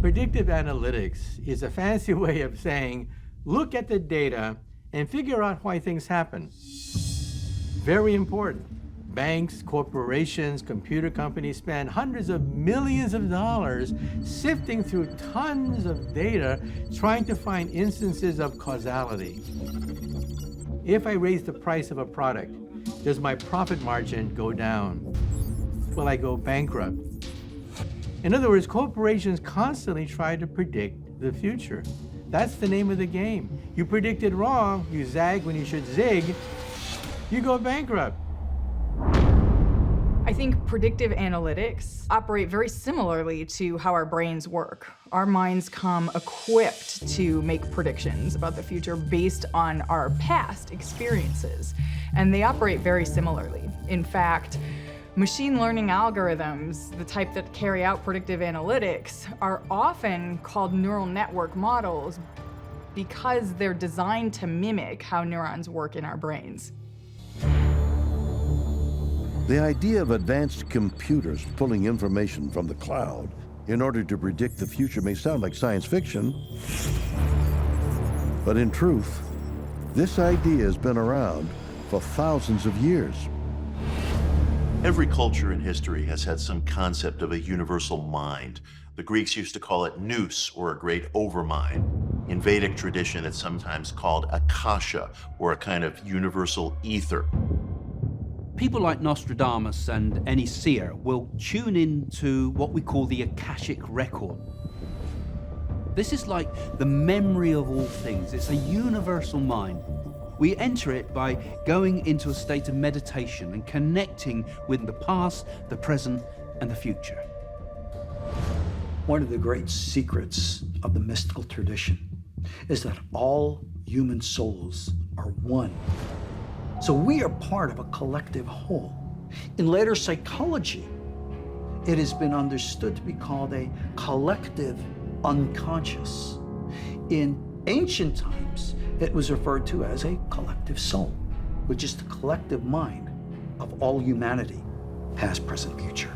Predictive analytics is a fancy way of saying, look at the data and figure out why things happen. Very important. Banks, corporations, computer companies spend hundreds of millions of dollars sifting through tons of data trying to find instances of causality. If I raise the price of a product, does my profit margin go down? Will I go bankrupt? In other words, corporations constantly try to predict the future. That's the name of the game. You predict it wrong, you zag when you should zig, you go bankrupt. I think predictive analytics operate very similarly to how our brains work. Our minds come equipped to make predictions about the future based on our past experiences, and they operate very similarly. In fact, machine learning algorithms, the type that carry out predictive analytics, are often called neural network models because they're designed to mimic how neurons work in our brains. The idea of advanced computers pulling information from the cloud in order to predict the future may sound like science fiction, but in truth, this idea has been around for thousands of years. Every culture in history has had some concept of a universal mind. The Greeks used to call it nous, or a great overmind. In Vedic tradition, it's sometimes called akasha, or a kind of universal ether. People like Nostradamus and any seer will tune into what we call the Akashic record. This is like the memory of all things. It's a universal mind. We enter it by going into a state of meditation and connecting with the past, the present, and the future. One of the great secrets of the mystical tradition is that all human souls are one. So we are part of a collective whole. In later psychology, it has been understood to be called a collective unconscious. In ancient times, it was referred to as a collective soul, which is the collective mind of all humanity, past, present, future.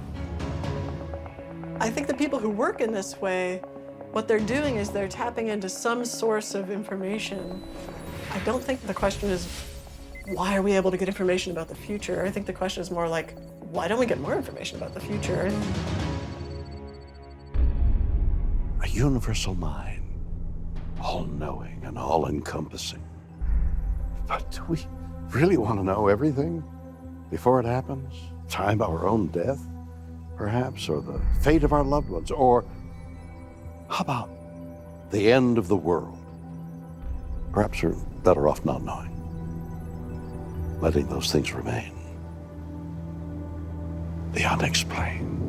I think the people who work in this way, what they're doing is they're tapping into some source of information. I don't think the question is, why are we able to get information about the future? I think the question is more like, why don't we get more information about the future? A universal mind, all-knowing and all-encompassing. But do we really want to know everything before it happens? Time of our own death, perhaps, or the fate of our loved ones, or how about the end of the world? Perhaps we're better off not knowing, letting those things remain. The unexplained.